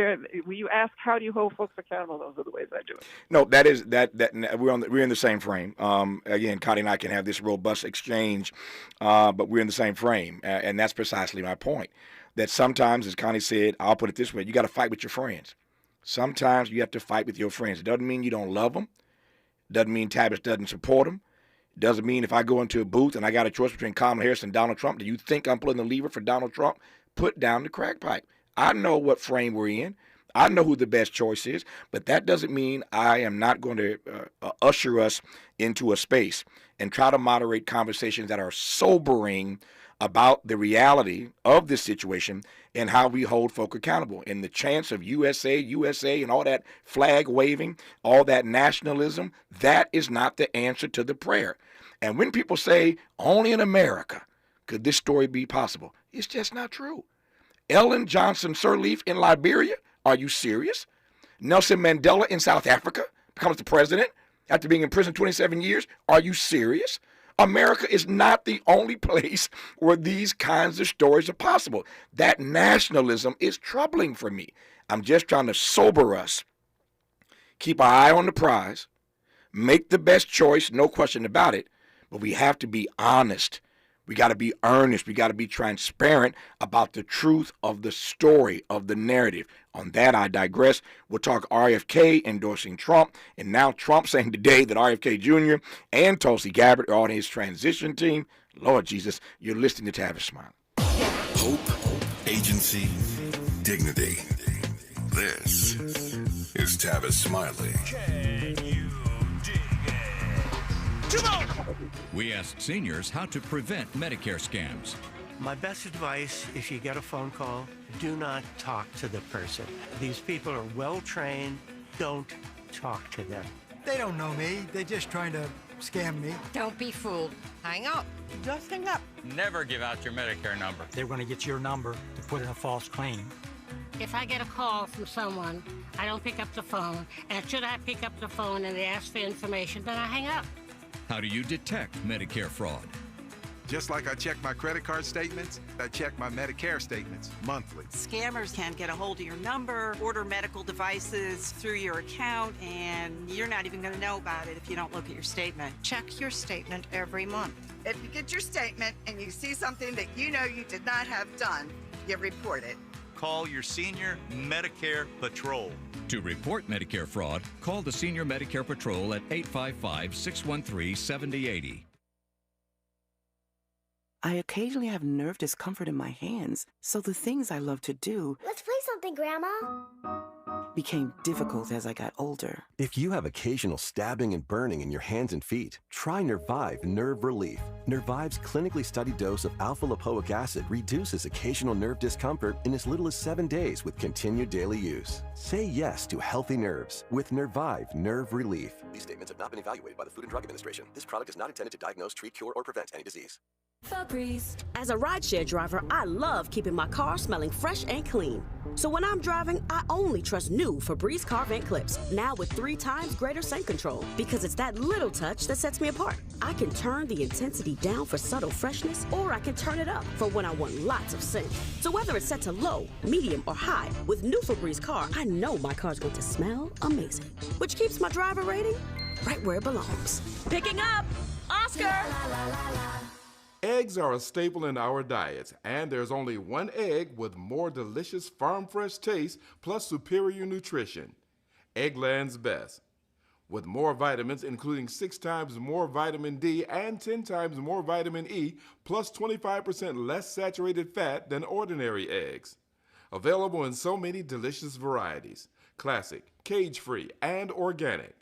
Speaker 5: you ask how do you hold folks accountable? Those are the ways I do it.
Speaker 4: No, that is that we're in the same frame. Again, Connie and I can have this robust exchange, but we're in the same frame, and that's precisely my point. That sometimes, as Connie said, I'll put it this way: you got to fight with your friends. Sometimes you have to fight with your friends. It doesn't mean you don't love them. It doesn't mean Tavis doesn't support them. Doesn't mean if I go into a booth and I got a choice between Kamala Harris and Donald Trump, do you think I'm pulling the lever for Donald Trump? Put down the crack pipe. I know what frame we're in. I know who the best choice is, but that doesn't mean I am not going to usher us into a space and try to moderate conversations that are sobering about the reality of this situation and how we hold folk accountable. And the chance of USA, and all that flag waving, all that nationalism, that is not the answer to the prayer. And when people say, only in America could this story be possible, it's just not true. Ellen Johnson Sirleaf in Liberia, are you serious? Nelson Mandela in South Africa becomes the president after being in prison 27 years, are you serious? America is not the only place where these kinds of stories are possible. That nationalism is troubling for me. I'm just trying to sober us, keep our eye on the prize, make the best choice, no question about it, but we have to be honest. We got to be earnest. We got to be transparent about the truth of the story, of the narrative. On that, I digress. We'll talk RFK endorsing Trump, and now Trump saying today that RFK Jr. and Tulsi Gabbard are on his transition team. Lord Jesus, you're listening to Tavis Smiley.
Speaker 1: Hope, agency, dignity. This is Tavis Smiley.
Speaker 2: We asked seniors how to prevent Medicare scams.
Speaker 6: My best advice, if you get a phone call, do not talk to the person. These people are well trained. Don't talk to them.
Speaker 7: They don't know me. They're just trying to scam me.
Speaker 8: Don't be fooled. Hang up. Just hang up.
Speaker 9: Never give out your Medicare number.
Speaker 7: They're going to get your number to put in a false claim.
Speaker 26: If I get a call from someone, I don't pick up the phone. And should I pick up the phone and they ask for information, then I hang up.
Speaker 2: How do you detect Medicare fraud?
Speaker 27: Just like I check my credit card statements, I check my Medicare statements monthly.
Speaker 28: Scammers can get a hold of your number, order medical devices through your account, and you're not even going to know about it if you don't look at your statement.
Speaker 8: Check your statement every month.
Speaker 29: If you get your statement and you see something that you know you did not have done, you report it.
Speaker 10: call your senior Medicare patrol.
Speaker 2: To report Medicare fraud, call the Senior Medicare Patrol at 855-613-7080.
Speaker 11: I occasionally have nerve discomfort in my hands, so the things I love to do
Speaker 23: Let's play something, Grandma.
Speaker 11: became difficult as I got older.
Speaker 12: If you have occasional stabbing and burning in your hands and feet, try Nervive Nerve Relief. Nervive's clinically studied dose of alpha-lipoic acid reduces occasional nerve discomfort in as little as 7 days with continued daily use. Say yes to healthy nerves with Nervive Nerve Relief.
Speaker 25: These statements have not been evaluated by the Food and Drug Administration. This product is not intended to diagnose, treat, cure, or prevent any disease.
Speaker 13: Febreze. As a rideshare driver, I love keeping my car smelling fresh and clean. So when I'm driving, I only trust new Febreze car vent clips, now with 3 times greater scent control, because it's that little touch that sets me apart. I can turn the intensity down for subtle freshness, or I can turn it up for when I want lots of scent. So whether it's set to low, medium, or high, with new Febreze car, I know my car's going to smell amazing, which keeps my driver rating right where it belongs. Picking up, Oscar!
Speaker 14: Eggs are a staple in our diets, and there's only one egg with more delicious farm fresh taste plus superior nutrition. Eggland's Best. With more vitamins, including 6 times more vitamin D and 10 times more vitamin E, plus 25% less saturated fat than ordinary eggs. Available in so many delicious varieties: classic, cage-free, and organic.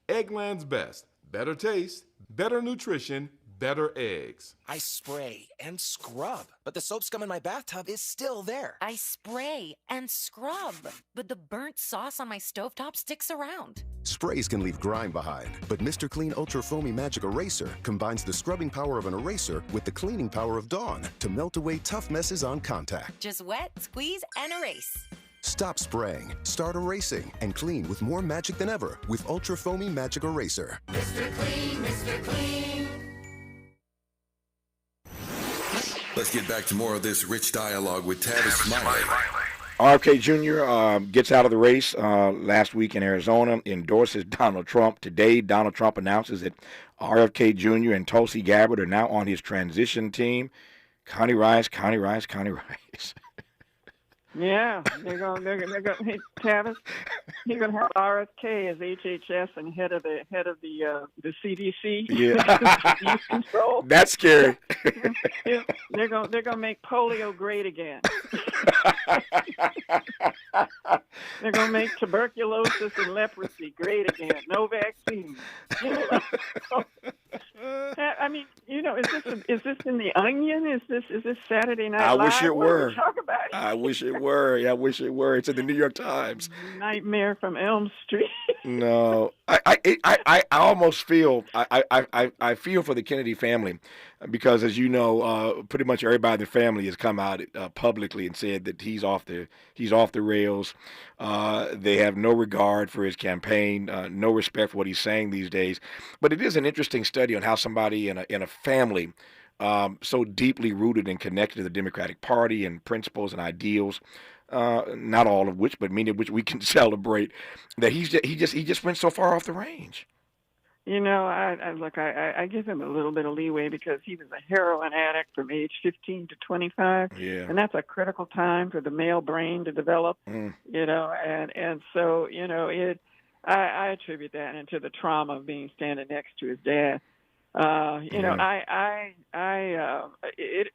Speaker 14: Eggland's Best. Better taste, better nutrition, better eggs.
Speaker 15: I spray and scrub, but the soap scum in my bathtub is still there.
Speaker 17: I spray and scrub, but the burnt sauce on my stovetop sticks around.
Speaker 20: Sprays can leave grime behind, but Mr. Clean Ultra Foamy Magic Eraser combines the scrubbing power of an eraser with the cleaning power of Dawn to melt away tough messes on contact.
Speaker 17: Just wet, squeeze, and erase.
Speaker 20: Stop spraying, start erasing, and clean with more magic than ever with Ultra Foamy Magic Eraser.
Speaker 3: Mr. Clean, Mr. Clean.
Speaker 1: Let's get back to more of this rich dialogue with Tavis Smiley.
Speaker 4: RFK Jr. Gets out of the race last week in Arizona, endorses Donald Trump. Today, Donald Trump announces that RFK Jr. and Tulsi Gabbard are now on his transition team. Connie Rice.
Speaker 5: Yeah, they're going. Hey, Tavis, he's going to have RFK as HHS and head of the CDC.
Speaker 4: Yeah,
Speaker 5: control.
Speaker 4: That's scary.
Speaker 5: They're going to make polio great again. They're going to make tuberculosis and leprosy great again. No vaccines. I mean, is this in the Onion? Is this Saturday Night Live?
Speaker 4: I wish it were.
Speaker 5: Talk about it.
Speaker 4: I wish it were. Yeah, I wish it were. It's in the New York Times.
Speaker 5: Nightmare from Elm Street.
Speaker 4: No, I almost feel I feel for the Kennedy family, because as you know, pretty much everybody in the family has come out publicly and said that he's off the rails. They have no regard for his campaign, no respect for what he's saying these days. But it is an interesting study on how somebody in a family so deeply rooted and connected to the Democratic Party and principles and ideals, not all of which, but many of which we can celebrate, that he just went so far off the range.
Speaker 5: I give him a little bit of leeway because he was a heroin addict from age 15 to 25.
Speaker 4: Yeah.
Speaker 5: And that's a critical time for the male brain to develop, and so, I attribute that into the trauma of being standing next to his dad.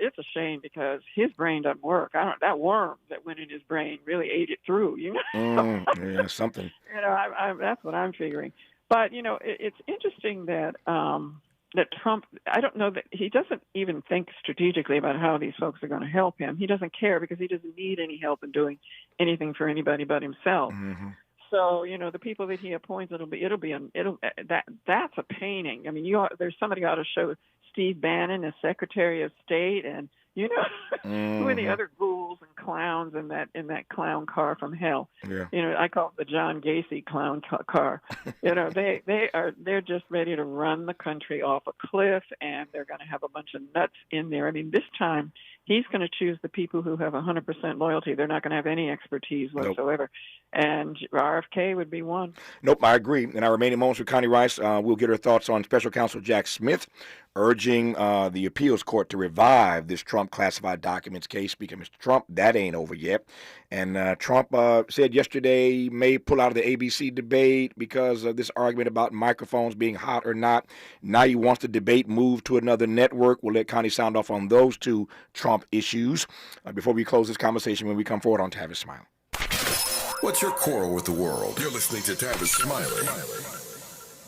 Speaker 5: It's a shame because his brain doesn't work. That worm that went in his brain really ate it through,
Speaker 4: Yeah, something.
Speaker 5: That's what I'm figuring. But, it's interesting that that Trump, I don't know that he doesn't even think strategically about how these folks are going to help him. He doesn't care because he doesn't need any help in doing anything for anybody but himself.
Speaker 4: Mm-hmm.
Speaker 5: So, the people that he appoints, that's a painting. I mean, there's somebody ought to show Steve Bannon as Secretary of State, and who are the other ghouls and clowns in that clown car from hell?
Speaker 4: Yeah.
Speaker 5: I call it the John Gacy clown car. They're just ready to run the country off a cliff, and they're going to have a bunch of nuts in there. I mean, this time he's going to choose the people who have 100% loyalty. They're not going to have any expertise whatsoever. And RFK would be one.
Speaker 4: Nope, I agree. In our remaining moments with Connie Rice, we'll get her thoughts on Special Counsel Jack Smith urging the appeals court to revive this Trump classified documents case. Speaking of Mr. Trump, that ain't over yet. And Trump said yesterday he may pull out of the ABC debate because of this argument about microphones being hot or not. Now he wants the debate moved to another network. We'll let Connie sound off on those two Trump issues before we close this conversation when we come forward on Tavis Smiley.
Speaker 1: What's your quarrel with the world? You're listening to Tavis Smiley.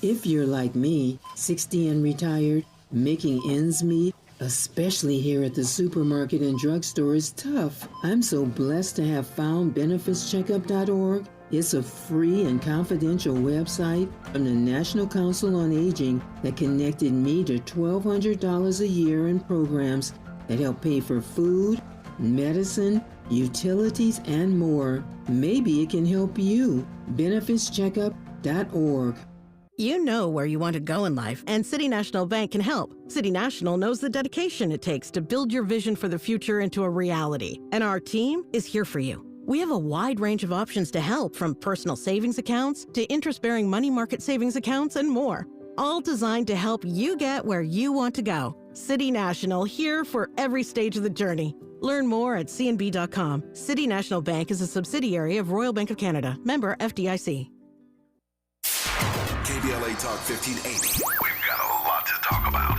Speaker 6: If you're like me, 60 and retired, making ends meet, especially here at the supermarket and drugstore, is tough. I'm so blessed to have found benefitscheckup.org. It's a free and confidential website from the National Council on Aging that connected me to $1,200 a year in programs that help pay for food, medicine, utilities, and more. Maybe it can help you. benefitscheckup.org.
Speaker 9: You know where you want to go in life, and City National Bank can help. City National knows the dedication it takes to build your vision for the future into a reality, and our team is here for you. We have a wide range of options to help, from personal savings accounts to interest-bearing money market savings accounts and more, all designed to help you get where you want to go. City National, here for every stage of the journey. Learn more at cnb.com. City National Bank is a subsidiary of Royal Bank of Canada, member FDIC.
Speaker 1: KBLA Talk 1580. We've got a lot to talk about.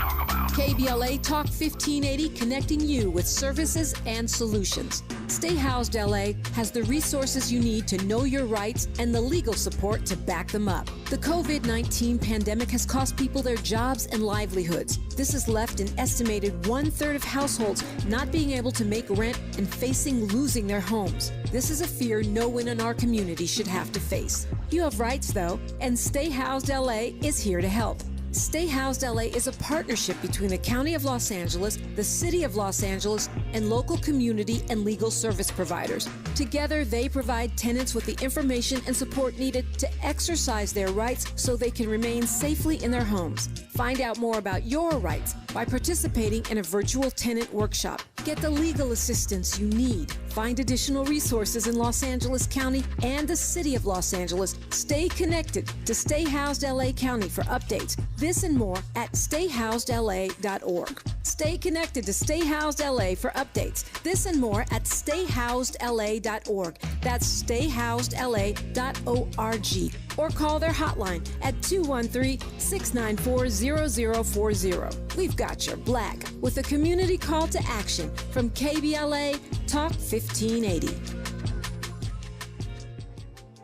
Speaker 16: KBLA Talk 1580, connecting you with services and solutions. Stay Housed LA has the resources you need to know your rights and the legal support to back them up. The COVID-19 pandemic has cost people their jobs and livelihoods. This has left an estimated 1/3 of households not being able to make rent and facing losing their homes. This is a fear no one in our community should have to face. You have rights, though, and Stay Housed LA is here to help. Stay Housed LA is a partnership between the County of Los Angeles, the City of Los Angeles, and local community and legal service providers. Together, they provide tenants with the information and support needed to exercise their rights so they can remain safely in their homes. Find out more about your rights by participating in a virtual tenant workshop. Get the legal assistance you need. Find additional resources in Los Angeles County and the City of Los Angeles. Stay connected to Stay Housed LA County for updates. This and more at stayhousedla.org. Stay connected to Stay Housed LA for updates. This and more at stayhousedla.org. That's stayhousedla.org. Or call their hotline at 213-694-0040. We've got your black with a community call to action from KBLA Talk 1580.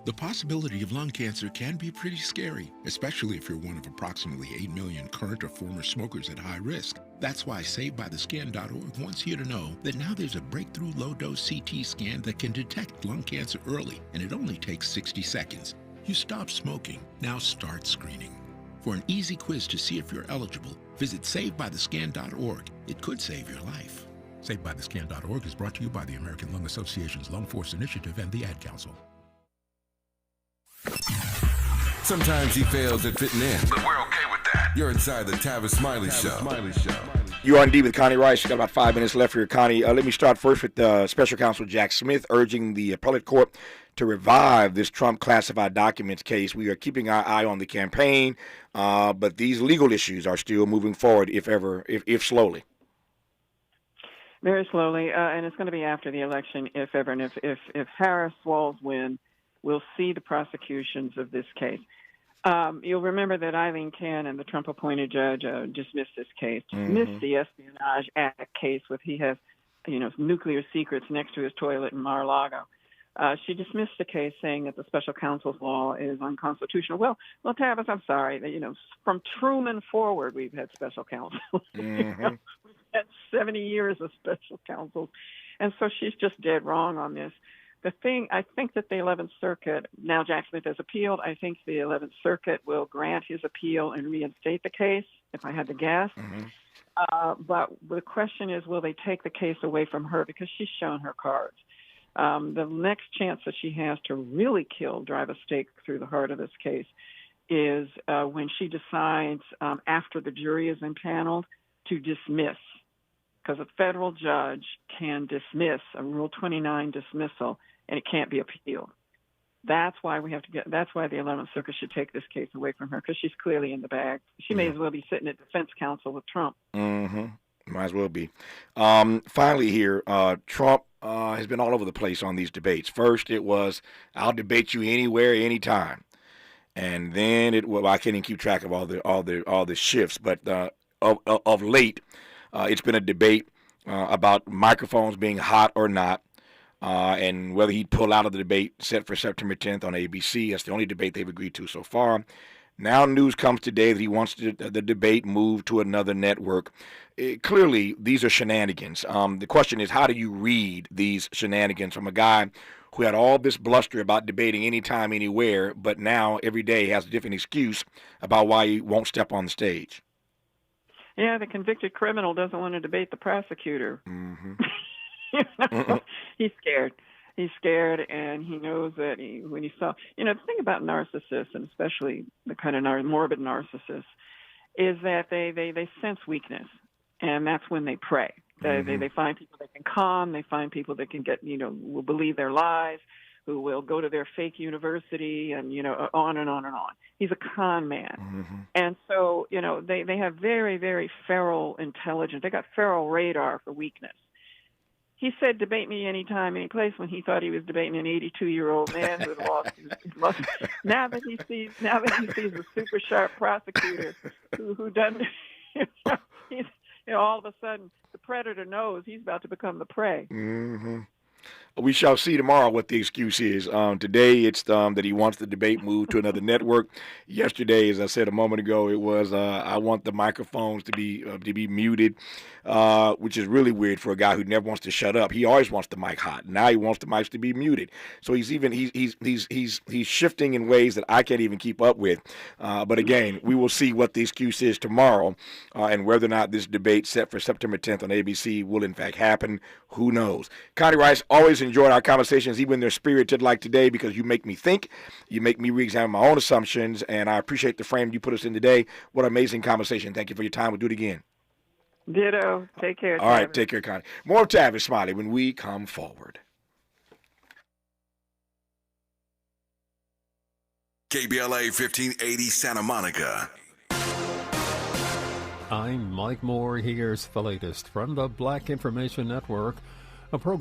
Speaker 18: The possibility of lung cancer can be pretty scary, especially if you're one of approximately 8 million current or former smokers at high risk. That's why SaveByTheScan.org wants you to know that now there's a breakthrough low-dose CT scan that can detect lung cancer early, and it only takes 60 seconds. You stop smoking, now start screening. For an easy quiz to see if you're eligible, visit SaveByTheScan.org. It could save your life. SaveByTheScan.org is brought to you by the American Lung Association's Lung Force Initiative and the Ad Council.
Speaker 1: Sometimes he fails at fitting in, but we're okay with that. You're inside the Tavis Smiley Show.
Speaker 4: You are indeed with Connie Rice. You got about 5 minutes left here, Connie. Let me start first with Special Counsel Jack Smith urging the appellate court to revive this Trump classified documents case. We are keeping our eye on the campaign, but these legal issues are still moving forward, if slowly.
Speaker 5: Very slowly, and it's going to be after the election, if ever. And if Harris Walls win, we'll see the prosecutions of this case. You'll remember that Eileen Cannon, the Trump-appointed judge, dismissed this case, dismissed the Espionage Act case with he has, nuclear secrets next to his toilet in Mar-a-Lago. She dismissed the case, saying that the special counsel's law is unconstitutional. Well, Tavis, I'm sorry. From Truman forward, we've had special counsels. We've had 70 years of special counsels. And so she's just dead wrong on this. The thing, I think that the 11th Circuit, now Jack Smith has appealed, I think the 11th Circuit will grant his appeal and reinstate the case, if I had to guess. But the question is, will they take the case away from her? Because she's shown her cards. The next chance that she has to really drive a stake through the heart of this case is when she decides, after the jury is impaneled, to dismiss because a federal judge can dismiss a Rule 29 dismissal, and it can't be appealed. That's why that's why the 11th Circuit should take this case away from her, because she's clearly in the bag. She may as well be sitting at defense counsel with Trump.
Speaker 4: Mm-hmm. Might as well be. Finally here, Trump has been all over the place on these debates. First, it was, I'll debate you anywhere, anytime. And then I can't even keep track of all the shifts, but of late, it's been a debate about microphones being hot or not. And whether he'd pull out of the debate set for September 10th on ABC. That's the only debate they've agreed to so far. Now news comes today that he wants the debate moved to another network. Clearly, these are shenanigans. The question is, how do you read these shenanigans from a guy who had all this bluster about debating anytime, anywhere, but now every day has a different excuse about why he won't step on the stage?
Speaker 5: Yeah, the convicted criminal doesn't want to debate the prosecutor.
Speaker 4: Mm-hmm.
Speaker 5: He's scared. He's scared, and he knows that when he saw, the thing about narcissists, and especially the kind of morbid narcissists, is that they sense weakness, and that's when they prey. They find people that can calm. They find people that can will believe their lies, who will go to their fake university, and on and on and on. He's a con man, and so they have very, very feral intelligence. They got feral radar for weakness. He said, "Debate me anytime, any place," when he thought he was debating an 82-year-old man who had lost his muscle. Now that he sees a super sharp prosecutor who doesn't, he's, all of a sudden the predator knows he's about to become the prey.
Speaker 4: Mm-hmm. We shall see tomorrow what the excuse is. Today, it's that he wants the debate moved to another network. Yesterday, as I said a moment ago, it was I want the microphones to be muted, which is really weird for a guy who never wants to shut up. He always wants the mic hot. Now he wants the mics to be muted. So he's shifting in ways that I can't even keep up with. But again, we will see what the excuse is tomorrow, and whether or not this debate set for September 10th on ABC will in fact happen. Who knows? Connie Rice, always enjoyed our conversations, even when they're spirited like today, because you make me think, you make me re-examine my own assumptions, and I appreciate the frame you put us in today. What an amazing conversation. Thank you for your time. We'll do it again.
Speaker 5: Ditto. Take care.
Speaker 4: All right, take care, Connie. More of Tavis Smiley when we come forward.
Speaker 1: KBLA 1580 Santa Monica.
Speaker 7: I'm Mike Moore. Here's the latest from the Black Information Network, a program